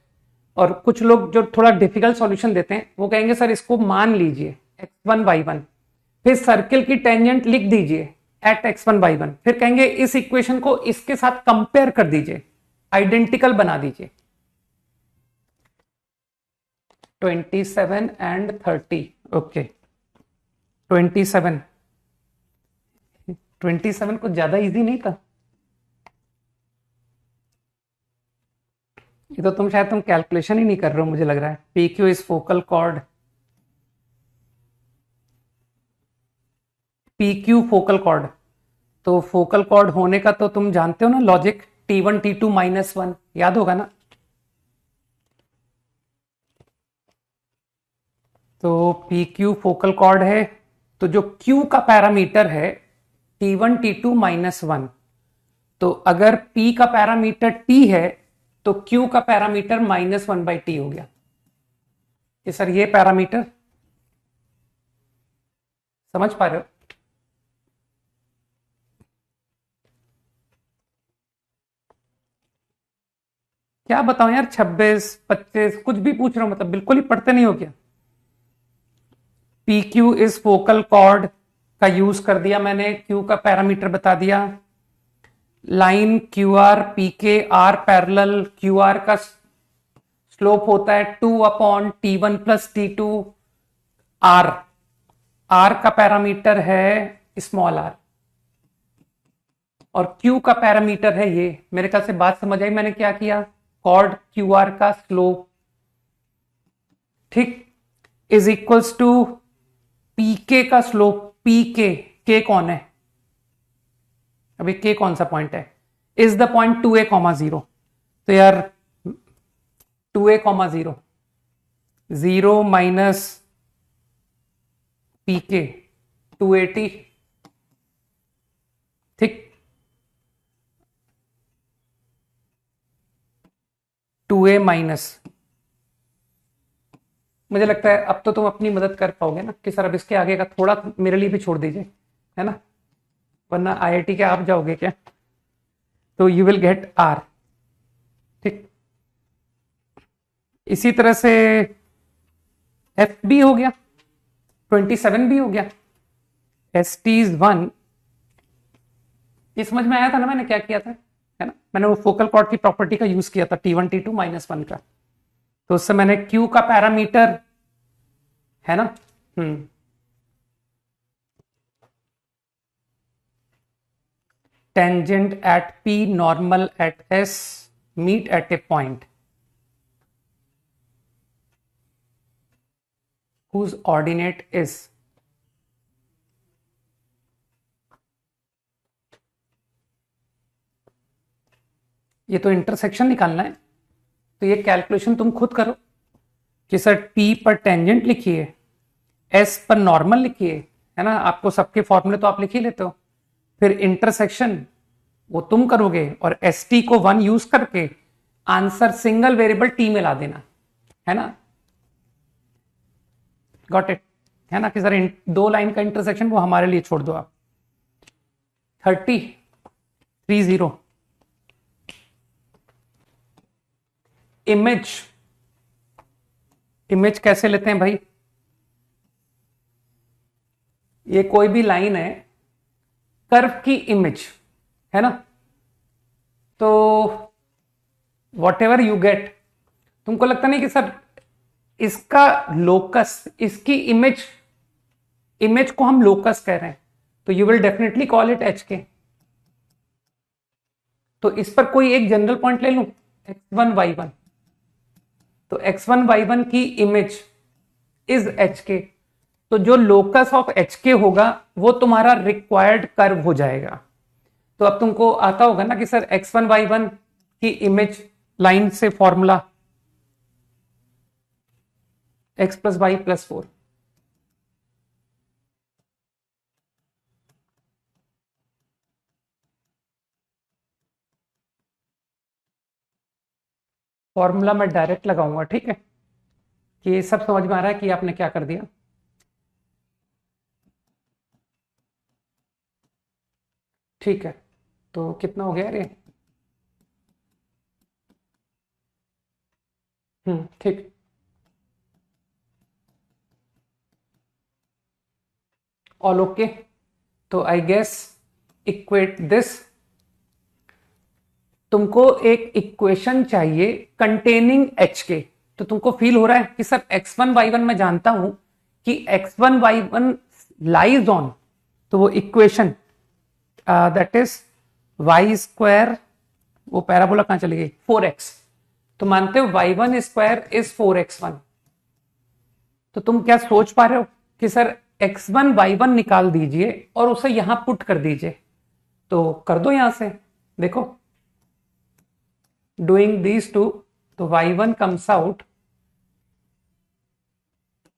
और कुछ लोग जो थोड़ा डिफिकल्ट सॉल्यूशन देते हैं वो कहेंगे सर इसको मान लीजिए x1 y1, फिर सर्किल की टेंजेंट लिख दीजिए एट x1 y1, फिर कहेंगे इस इक्वेशन को इसके साथ कंपेयर कर दीजिए, आइडेंटिकल बना दीजिए। 27 एंड 30, ओके 27 कुछ ज्यादा इजी नहीं था। ये तो तुम शायद कैलकुलेशन ही नहीं कर रहे हो, मुझे लग रहा है। P Q is focal cord, P Q focal cord, तो फोकल कॉर्ड होने का तो तुम जानते हो ना लॉजिक, T1 T2 -1, याद होगा ना। तो पी क्यू फोकल कॉर्ड है, तो जो Q का पैरामीटर है T1 T2 -1, तो अगर P का पैरामीटर T है तो Q का पैरामीटर -1/T हो गया। ये सर ये पैरामीटर समझ पा रहे हो? क्या बताऊं यार, 26 25 कुछ भी पूछ रहा हूं, मतलब बिल्कुल ही पढ़ते नहीं हो क्या। P Q is focal cord का यूज कर दिया मैंने, क्यू का पैरामीटर बता दिया। लाइन क्यू आर पी के आर पैरेलल, क्यू आर का स्लोप होता है 2/T1 + T2 आर, आर का पैरामीटर है स्मॉल आर, और क्यू का पैरामीटर है ये। मेरे ख्याल से बात समझ आई मैंने क्या किया, कॉर्ड क्यू आर का स्लोप, ठीक, इज इक्वल्स टू पीके का स्लोप, पीके, के कौन है, अभी के कौन सा पॉइंट है, is the point 2a comma 0। तो यार 2a कॉमा 0, 0 माइनस पी के 280, ठीक, 2a माइनस, मुझे लगता है अब तो तुम अपनी मदद कर पाओगे ना कि सर अब इसके आगे का थोड़ा मेरे लिए भी छोड़ दीजिए, है ना, वरना आईआईटी के आप जाओगे क्या। तो यू विल गेट आर, ठीक। इसी तरह से एफ बी हो गया, 27 भी हो गया, एस टी इज 1। ये समझ में आया था ना मैंने क्या किया था, है ना, मैंने वो फोकल कॉर्ड की प्रॉपर्टी का यूज किया था T1 T2 -1 का। तो उससे मैंने Q का पैरामीटर, है ना, tangent at P, normal at S, meet at a point whose ordinate is, ये तो इंटरसेक्शन निकालना है, तो ये कैलकुलेशन तुम खुद करो कि सर P पर टेंजेंट लिखिए, S पर नॉर्मल लिखिए, है ना, आपको सबके फॉर्मूले तो आप लिख ही लेते हो, फिर इंटरसेक्शन वो तुम करोगे और एस टी को 1 यूज करके आंसर सिंगल वेरिएबल टी में ला देना, है ना, गॉट इट, है ना, कि सर 2 लाइन का इंटरसेक्शन वो हमारे लिए छोड़ दो आप। 30 इमेज, इमेज कैसे लेते हैं भाई, ये कोई भी लाइन है, कर्व की इमेज, है ना, तो वॉट एवर यू गेट, तुमको लगता नहीं कि सर इसका लोकस, इसकी इमेज, इमेज को हम लोकस कह रहे हैं, तो you will definitely call it H के। तो इस पर कोई एक जनरल पॉइंट ले लूं, x1 y1, तो x1 y1 की इमेज इज एच के, तो जो लोकस ऑफ एच के होगा वो तुम्हारा रिक्वायर्ड कर्व हो जाएगा। तो अब तुमको आता होगा ना कि सर x1 y1 की इमेज लाइन से फॉर्मूला x + y + 4, फॉर्मूला मैं डायरेक्ट लगाऊंगा, ठीक है, कि ये सब समझ में आ रहा है कि आपने क्या कर दिया, ठीक है। तो कितना हो गया रे, ठीक, ऑल ओके। तो आई गेस इक्वेट दिस, तुमको एक इक्वेशन चाहिए कंटेनिंग एच के, तो तुमको फील हो रहा है कि सर x1 y1 मैं जानता हूं कि x1 y1 लाइज ऑन, तो वो इक्वेशन दैट इज y², वो पैराबोला कहां चली गई, 4x, तो मानते हो y1² इज 4x1। तो तुम क्या सोच पा रहे हो कि सर x1 y1 निकाल दीजिए और उसे यहां पुट कर दीजिए, तो कर दो यहां से, देखो doing these two, तो y1 comes out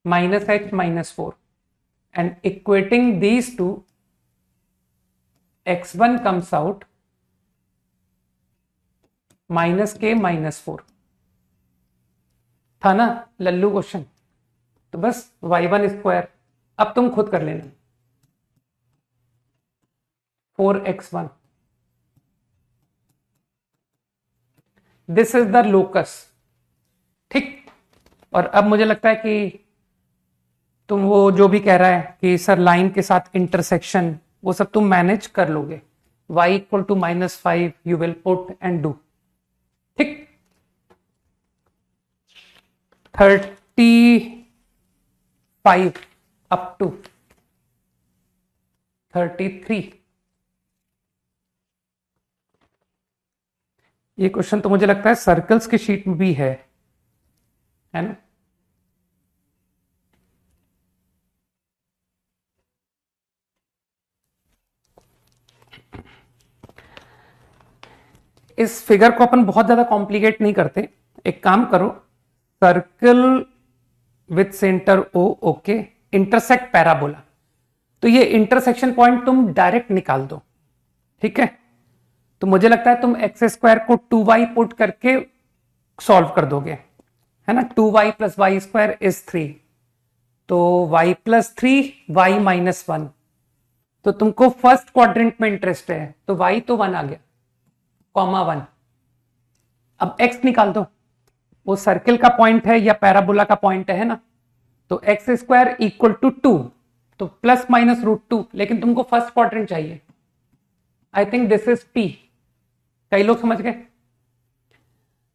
-h -4 and equating these two, x1 comes out -k -4, था ना लल्लू क्वेश्चन, तो बस y1², अब तुम खुद कर लेना, 4x1, this is the locus, ठीक। और अब मुझे लगता है कि तुम वो जो भी कह रहा है कि सर लाइन के साथ इंटरसेक्शन, वो सब तुम मैनेज कर लोगे, y = -5 you will put and do, ठीक। 35 अप टू 33, ये क्वेश्चन तो मुझे लगता है सर्कल्स की शीट में भी है ना, इस फिगर को अपन बहुत ज्यादा कॉम्प्लिकेट नहीं करते, एक काम करो, circle with centre O, okay, intersect parabola, तो ये इंटरसेक्शन पॉइंट तुम डायरेक्ट निकाल दो, ठीक है। तो मुझे लगता है तुम एक्स स्क्वायर को 2y पुट करके सॉल्व कर दोगे, है ना। 2y plus Y square is 3, तो y प्लस 3 y माइनस 1, तो तुमको फर्स्ट क्वाड्रेंट में इंटरेस्ट है, तो y तो 1 आ गया, कॉमा 1। अब x निकाल दो, वो सर्किल का पॉइंट है या पैराबोला का पॉइंट है ना, तो एक्स स्क्वायर इक्वल टू 2, तो प्लस माइनस √2, लेकिन तुमको फर्स्ट क्वाड्रेंट चाहिए। I think this is P, कई लोग समझ गए।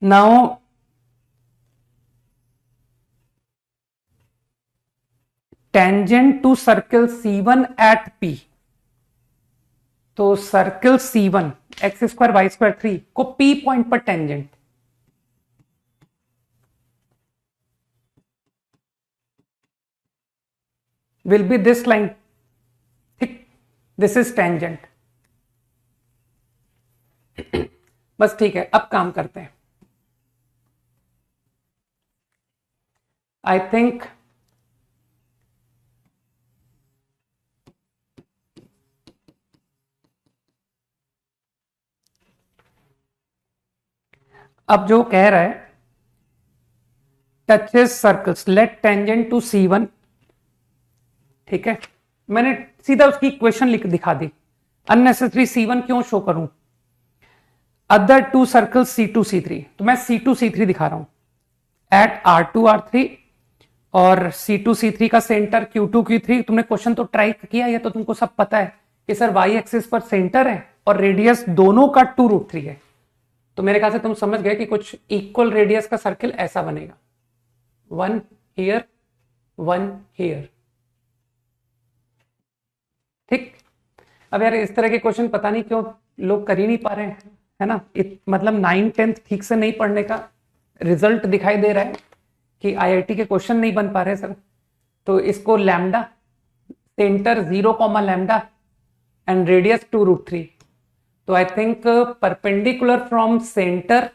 Now tangent to circle C1 at P, तो circle C1 X square Y square 3 को P पॉइंट पर tangent, will be this line, ठीक, this is tangent। बस ठीक है, अब काम करते हैं। आई थिंक अब जो कह रहा है touches circles let tangent to C1, ठीक है, मैंने सीधा उसकी इक्वेशन लिख दिखा दी, अननेसेसरी C1 क्यों शो करूं। Other to circle C2 C3, तो मैं C2 C3 दिखा रहा हूं एट R2 R3, और C2 C3 का सेंटर Q2 Q3। तुमने क्वेश्चन तो ट्राई किया, या तो तुमको सब पता है कि सर y एक्सिस पर सेंटर है और रेडियस दोनों का 2√3 है, तो मेरे ख्याल से तुम समझ गए कि कुछ इक्वल रेडियस का सर्किल ऐसा बनेगा, 1 हियर 1 हियर, ठीक। अब यार इस तरह के क्वेश्चन पता नहीं क्यों लोग कर ही नहीं पा रहे हैं, है ना। मतलब 9th-10th ठीक से नहीं पढ़ने का रिजल्ट दिखाई दे रहा है कि आईआईटी के क्वेश्चन नहीं बन पा रहे सर। तो इसको lambda, centre 0, lambda and radius 2√3, तो I think perpendicular from centre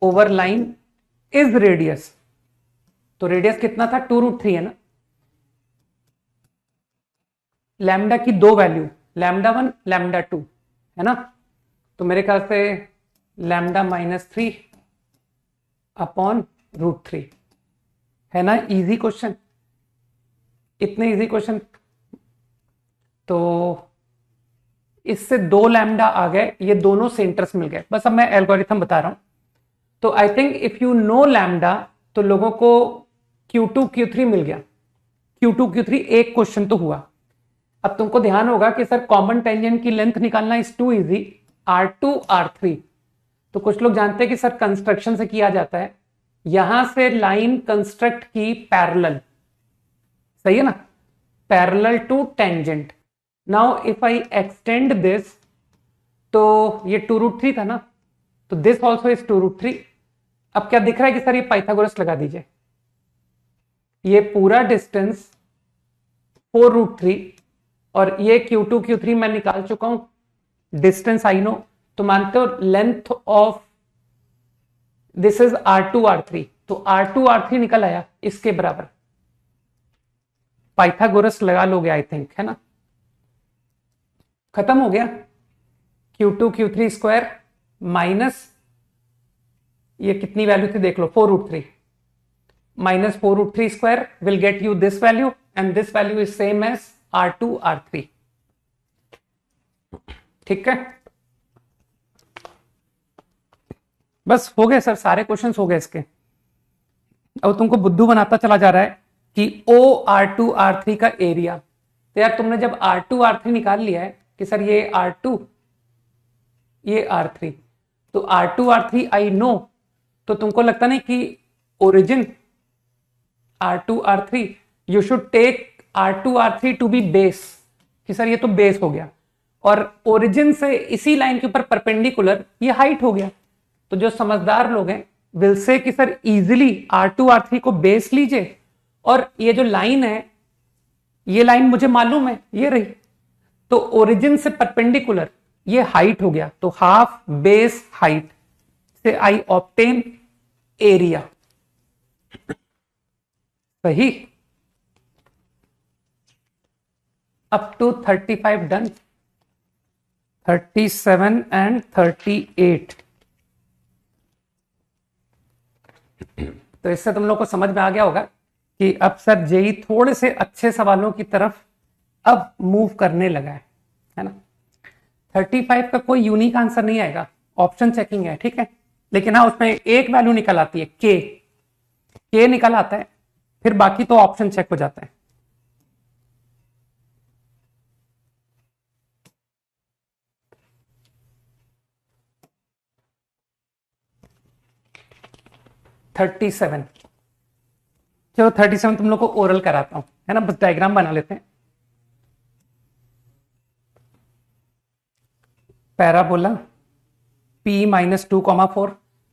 over line is radius, तो रेडियस कितना था, 2√3 है ना। लैम्डा की दो वैल्यू, लैम्डा 1 लैम्डा 2, है ना, तो मेरे ख्याल से लैम्डा -3 अपॉन √3, है ना। इजी क्वेश्चन, इतने इजी क्वेश्चन, तो इससे 2 लैम्डा आ गए, ये दोनों सेंटर्स मिल गए। बस अब मैं एल्गोरिथम बता रहा हूं। तो I think if you know lambda, तो लोगों को Q2 Q3 मिल गया, Q2 Q3 एक क्वेश्चन तो हुआ। अब तुमको ध्यान होगा कि सर कॉमन टेंजेंट की लेंथ निकालना is too easy, R2 R3, तो कुछ लोग जानते हैं कि सर कंस्ट्रक्शन से किया जाता है, यहां से लाइन कंस्ट्रक्ट की पैरेलल, सही है ना, parallel to tangent. Now if I extend this, तो ये 2√3 था ना, तो दिस ऑल्सो इज 2√3। अब क्या दिख रहा है कि सर ये पाइथागोरस लगा दीजिए, ये पूरा डिस्टेंस 4√3, और ये Q2 Q3 मैं निकाल चुका हूं, डिस्टेंस आई नो, तो मानते हो length of this is R2 R3, तो R2 R3 निकल आया इसके बराबर, पाइथागोरस लगा लोगे आई थिंक, है ना। खत्म हो गया, Q2 Q3 स्क्वायर माइनस ये कितनी वैल्यू थी देख लो, 4√3 minus 4√3 square will get you this value, and this value is same as R2 R3, ठीक है। बस हो गए सर, सारे क्वेश्चंस हो गए इसके। अब तुमको बुद्धू बनाता चला जा रहा है कि O R2 R3 का एरिया, तो यार तुमने जब R2 R3 निकाल लिया है कि सर ये R2 ये R3, तो R2 R3 आई नो, तो तुमको लगता नहीं कि origin R2 R3 you should take R2 R3 to be base, कि सर ये तो बेस हो गया, और ओरिजिन से इसी लाइन के ऊपर परपेंडिकुलर ये हाइट हो गया। तो जो समझदार लोग हैं विल से कि सर इजीली R2 R3 को बेस लीजिए, और ये जो लाइन है, ये लाइन मुझे मालूम है ये रही, तो ओरिजिन से परपेंडिकुलर ये हाइट हो गया, तो हाफ बेस हाइट से आई ऑब्टेन एरिया। सही। Up to 35 done. 37 एंड 38। तो इससे तुम लोग को समझ में आ गया होगा कि अब सर जेई थोड़े से अच्छे सवालों की तरफ अब मूव करने लगा है ना। 35 का कोई यूनिक आंसर नहीं आएगा, ऑप्शन चेकिंग है, ठीक है। लेकिन हाँ, उसमें एक वैल्यू निकल आती है, के निकल आता है, फिर बाकी तो ऑप्शन चेक हो जाता है। Thirty seven. चलो 37 तुम लोग को ओरल कराता हूं, है ना, बस डायग्राम बना लेते हैं। Parabola P minus 2,4।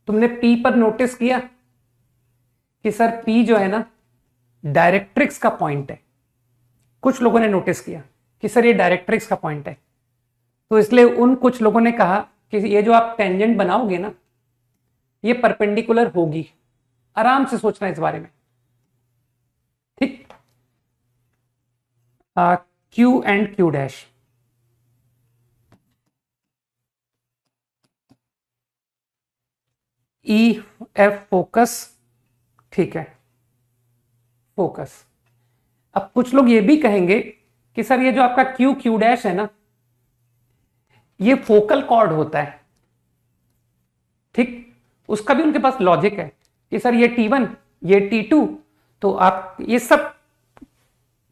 तुमने P पर नोटिस किया कि सर P जो है ना डायरेक्ट्रिक्स का पॉइंट है। कुछ लोगों ने नोटिस किया कि सर ये डायरेक्ट्रिक्स का पॉइंट है, तो इसलिए उन कुछ लोगों ने कहा कि ये जो आप टेंजेंट बनाओगे ना ये परपेंडिकुलर होगी। आराम से सोचना इस बारे में, ठीक। Q and Q dash, E F focus, ठीक है, फोकस। अब कुछ लोग ये भी कहेंगे कि सर ये जो आपका Q डैश है ना ये फोकल कॉर्ड होता है, ठीक। उसका भी उनके पास लॉजिक है कि सर ये T1 ये T2, तो आप ये सब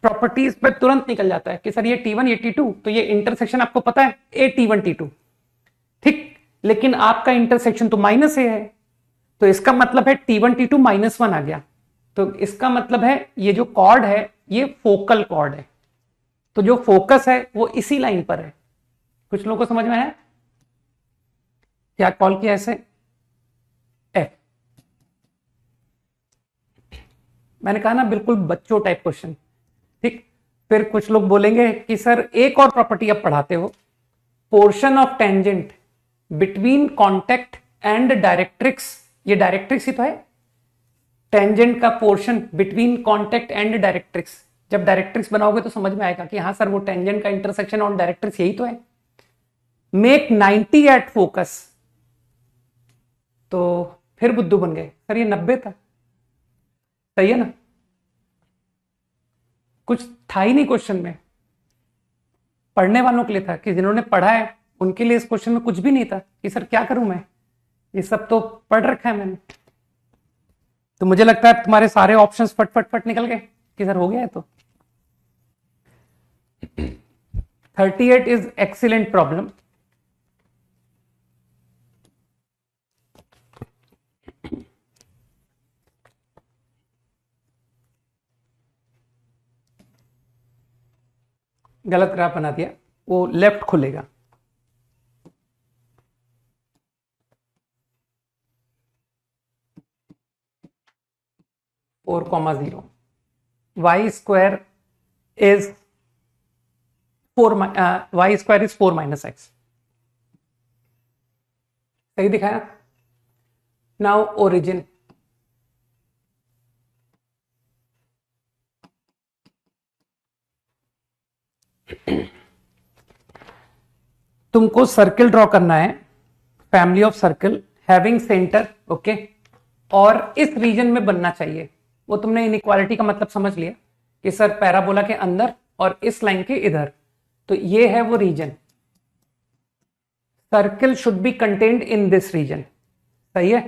प्रॉपर्टीज पे तुरंत निकल जाता है कि सर ये T1 ये T2, तो ये इंटरसेक्शन आपको पता है ए T1 T2, ठीक। लेकिन आपका इंटरसेक्शन तो माइनस ए है, तो इसका मतलब है T1 T2 -1 आ गया, तो इसका मतलब है ये जो कॉर्ड है ये फोकल कॉर्ड है, तो जो फोकस है वो इसी लाइन पर है। कुछ लोगों को समझ में आया क्या कॉल किया ऐसे? एफ। मैंने कहा ना बिल्कुल बच्चों टाइप क्वेश्चन, ठीक। फिर कुछ लोग बोलेंगे कि सर एक और प्रॉपर्टी अब पढ़ाते हो, portion of tangent between contact and directrix. ये डायरेक्ट्रिक्स ही तो है, टेंजेंट का portion between contact and directrix. जब डायरेक्ट्रिक्स बनाओगे तो समझ में आएगा कि हाँ सर वो टेंजेंट का इंटरसेक्शन ऑन डायरेक्ट्रिक्स यही तो है। मेक 90 एट फोकस, तो फिर बुद्धू बन गए, सर ये 90 था, सही है ना, कुछ था ही नहीं क्वेश्चन में। पढ़ने वालों के लिए था कि जिन्होंने पढ़ा है उनके लिए इस क्वेश्चन में कुछ भी नहीं था कि सर क्या करूं मैं, ये सब तो पढ़ रखा है मैंने। तो मुझे लगता है तुम्हारे सारे ऑप्शंस फट फट फट निकल गए कि सर हो गया है। तो 38 इज एक्सीलेंट प्रॉब्लम। गलत ग्राफ बना दिया, वो लेफ्ट खुलेगा। Four comma 0, Y square is 4, Y square is 4 minus X. सही दिखाया। नाउ ओरिजिन, तुमको सर्किल ड्रॉ करना है, family of circle having centre, okay, और इस रीजन में बनना चाहिए। वो तुमने इनइक्वालिटी का मतलब समझ लिया कि सर पैराबोला के अंदर और इस लाइन के इधर, तो ये है वो region. Circle should be contained in this region, सही है।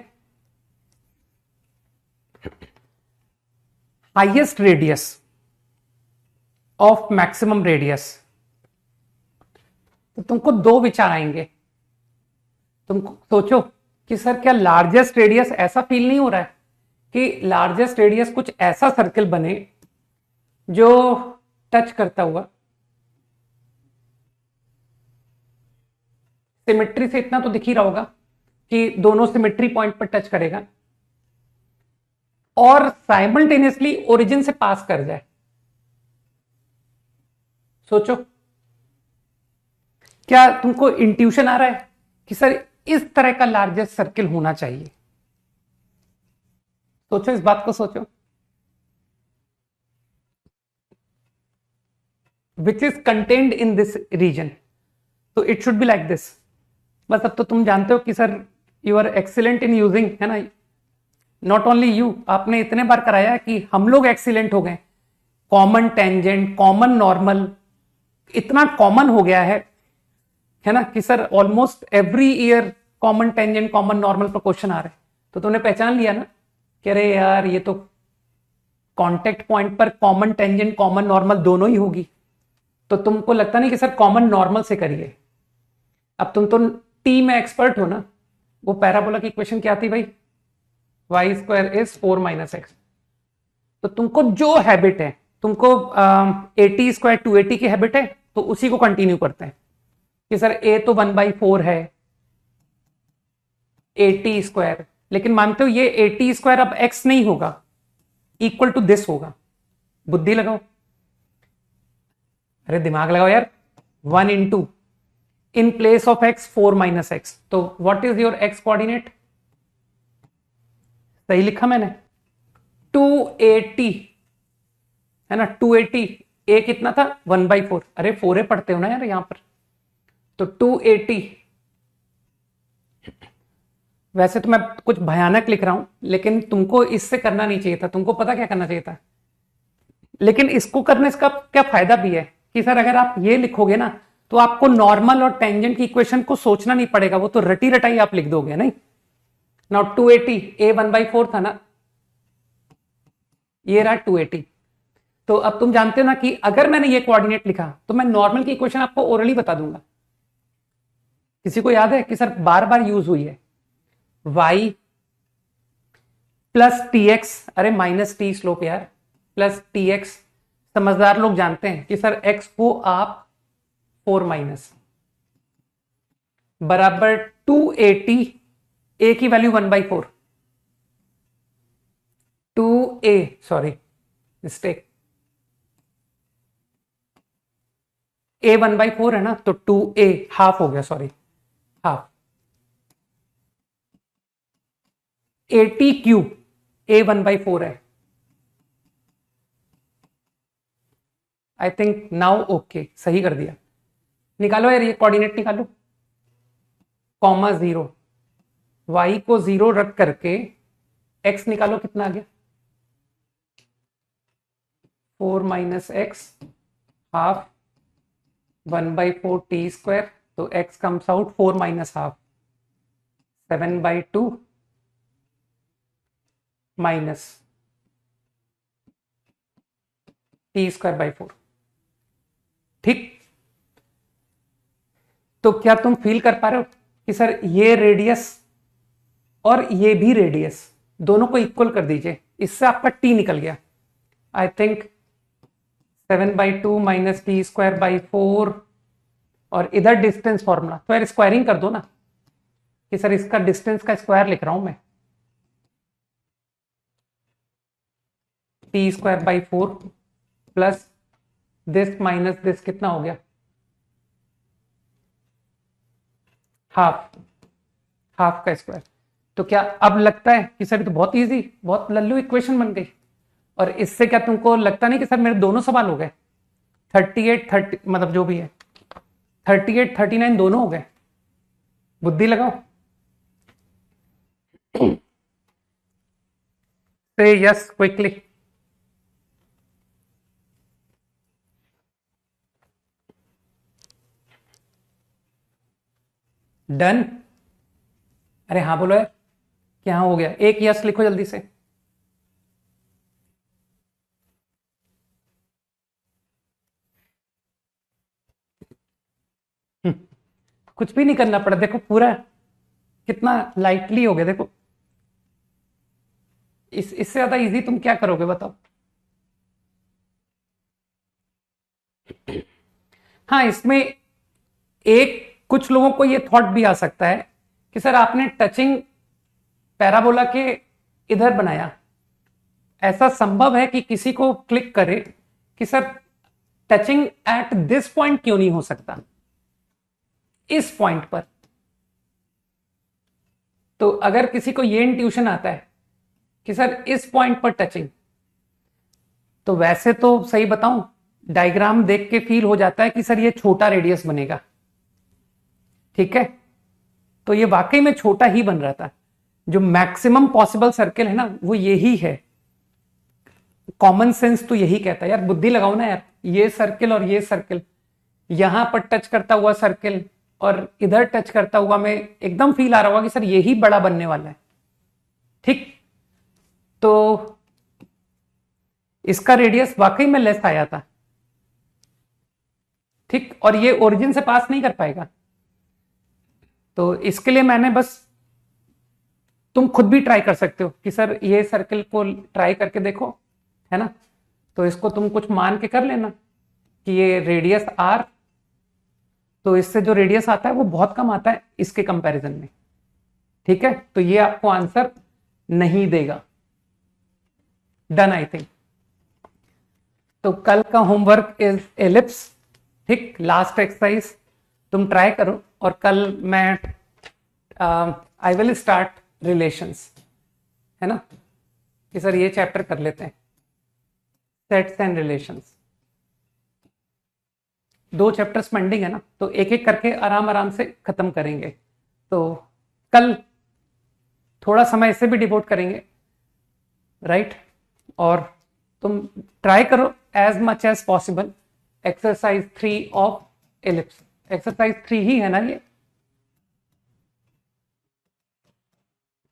Highest radius of maximum radius, तो तुमको दो विचार आएंगे। तुम सोचो कि सर क्या लार्जेस्ट रेडियस, ऐसा फील नहीं हो रहा है कि लार्जेस्ट रेडियस कुछ ऐसा सर्किल बने जो टच करता हुआ, सिमेट्री से इतना तो दिख ही रहा होगा कि दोनों सिमेट्री पॉइंट पर टच करेगा और साइमल्टेनियसली ओरिजिन से पास कर जाए। सोचो क्या तुमको इंट्यूशन आ रहा है कि सर इस तरह का लार्जेस्ट सर्किल होना चाहिए? सोचो, इस बात को सोचो, which is contained in this region, तो it should be like this. बस अब तो तुम जानते हो कि sir you are excellent in using, है ना, नॉट ओनली यू, आपने इतने बार कराया कि हम लोग एक्सीलेंट हो गए। कॉमन टेंजेंट, कॉमन नॉर्मल, इतना कॉमन हो गया है ना, कि sir almost every year common tangent common normal पर क्वेश्चन आ रहे हैं। तो तुमने पहचान लिया ना कि अरे यार ये तो कांटेक्ट पॉइंट पर कॉमन टेंजेंट कॉमन नॉर्मल दोनों ही होगी। तो तुमको लगता नहीं कि सर कॉमन नॉर्मल से करिए। अब तुम तो टी में एक्सपर्ट हो ना। वो पैराबोला की इक्वेशन क्या थी भाई? Y square is 4 minus X. तो तुमको जो हैबिट है, तुमको 80 स्क्वायर 280 की हैबिट है, तो उसी को कंटिन्यू करते हैं कि सर ए तो 1/4 है 80 स्क्वायर, लेकिन मानते हो ये 80 स्क्वायर अब एक्स नहीं होगा, इक्वल टू दिस होगा। बुद्धि लगाओ, अरे दिमाग लगाओ यार। 1 into in place of X 4 minus X, तो what is your X coordinate? सही लिखा मैंने, 280 है ना, 280। ए कितना था? 1/4। अरे 4 पढ़ते हो ना यार यहां पर। तो 280, वैसे तो मैं कुछ भयानक लिख रहा हूं, लेकिन तुमको इससे करना नहीं चाहिए था। तुमको पता क्या करना चाहिए था? लेकिन इसको करने का क्या फायदा भी है कि सर अगर आप ये लिखोगे ना, तो आपको नॉर्मल और टेंजेंट की इक्वेशन को सोचना नहीं पड़ेगा, वो तो रटी रटाई आप लिख दोगे। नहीं, नाउ 280, ए 1/4 था ना, ये रहा 280। तो अब तुम जानते हो ना कि अगर मैंने ये कोऑर्डिनेट लिखा तो मैं नॉर्मल की इक्वेशन आपको ओरली बता दूंगा। किसी को याद है कि सर बार बार यूज हुई है y प्लस टी एक्स, अरे माइनस टी स्लोप यार, प्लस टी एक्स। समझदार लोग जानते हैं कि सर x को आप 4 माइनस बराबर 280, a की value 1/4, 2a, sorry mistake, a 1/4 है ना, तो 2a हाफ हो गया, सॉरी हाफ। 80 क्यूब, a 1/4 है। आई थिंक नाउ ओके, सही कर दिया। निकालो यार, ये कोऑर्डिनेट निकालो, कॉमा 0, y को 0 रख करके x निकालो, कितना आ गया? 4 minus x half 1/4 T square, तो x comes out 4 minus half 7/2 minus T square by 4। ठीक, तो क्या तुम फील कर पा रहे हो कि सर ये रेडियस और ये भी रेडियस, दोनों को इक्वल कर दीजिए, इससे आपका टी निकल गया। I think 7/2 minus T square by 4, और इधर डिस्टेंस फॉर्मूला, तो यार स्क्वायरिंग कर दो ना कि सर इसका डिस्टेंस का स्क्वायर लिख रहा हूं मैं, T square by 4 plus this minus this, कितना हो गया? हाफ, हाफ का स्क्वायर। तो क्या अब लगता है कि सर तो बहुत इजी, बहुत लल्लू इक्वेशन बन गई? और इससे क्या तुमको लगता नहीं कि सर मेरे दोनों सवाल हो गए? 38 30, मतलब जो भी है 38 39 दोनों हो गए। बुद्धि लगाओ, से यस क्विकली। डन? अरे हाँ बोलो यार, क्या हो गया? एक यस लिखो जल्दी से। कुछ भी नहीं करना पड़ा, देखो पूरा कितना लाइटली हो गया। देखो इससे ज्यादा इजी तुम क्या करोगे बताओ? हाँ, इसमें एक कुछ लोगों को ये थॉट भी आ सकता है कि सर आपने टचिंग पैराबोला के इधर बनाया, ऐसा संभव है कि किसी को क्लिक करे कि sir touching at this point क्यों नहीं हो सकता? इस पॉइंट पर। तो अगर किसी को ये इंट्यूशन आता है कि सर इस पॉइंट पर टचिंग, तो वैसे तो सही बताऊं, डायग्राम देख के फील हो जाता है कि सर ये छोटा रेडियस बनेगा, ठीक है। तो ये वाकई में छोटा ही बन रहा था। जो मैक्सिमम पॉसिबल सर्किल है ना वो यही है। कॉमन सेंस तो यही कहता है, यार बुद्धि लगाओ ना यार, ये सर्किल और ये सर्किल, यहां पर टच करता हुआ सर्किल और इधर टच करता हुआ में एकदम फील आ रहा होगा कि सर यही बड़ा बनने वाला है, ठीक। तो इसका रेडियस वाकई में लेस आया था, ठीक, और ये ओरिजिन से पास नहीं कर पाएगा। तो इसके लिए मैंने बस, तुम खुद भी ट्राई कर सकते हो कि सर ये सर्किल को ट्राई करके देखो, है ना। तो इसको तुम कुछ मान के कर लेना कि ये रेडियस आर, तो इससे जो रेडियस आता है वो बहुत कम आता है इसके कंपैरिजन में, ठीक है। तो ये आपको आंसर नहीं देगा। Done I think. तो कल का होमवर्क इज एलिप्स, ठीक, लास्ट एक्सरसाइज तुम ट्राई करो, और कल मैं आई विल स्टार्ट रिलेशंस, है ना, कि सर ये चैप्टर कर लेते हैं, sets and relations. 2 chapters pending है ना, तो एक एक करके आराम आराम से खत्म करेंगे। तो कल थोड़ा समय इसे भी डिवोट करेंगे, राइट। और तुम ट्राई करो as much as possible exercise 3 of ellipse. Exercise 3 ही है ना ये।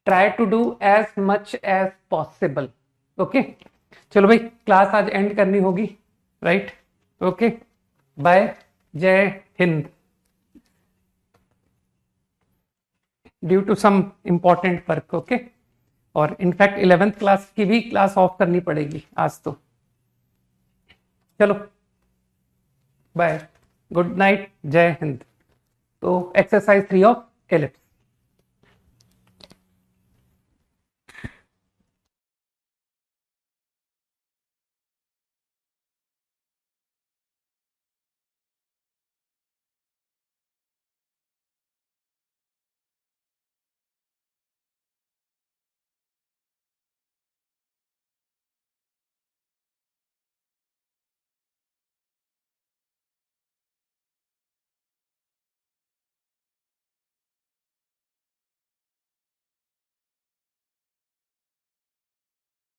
Try to do as much as possible, okay. चलो भाई, क्लास आज एंड करनी होगी, राइट, ओके, बाय, जय हिंद। Due to some important work, okay. और इनफैक्ट 11th क्लास की भी क्लास ऑफ करनी पड़ेगी आज तो। चलो बाय, गुड नाइट, जय हिंद। तो एक्सरसाइज 3 ऑफ एलिप्स।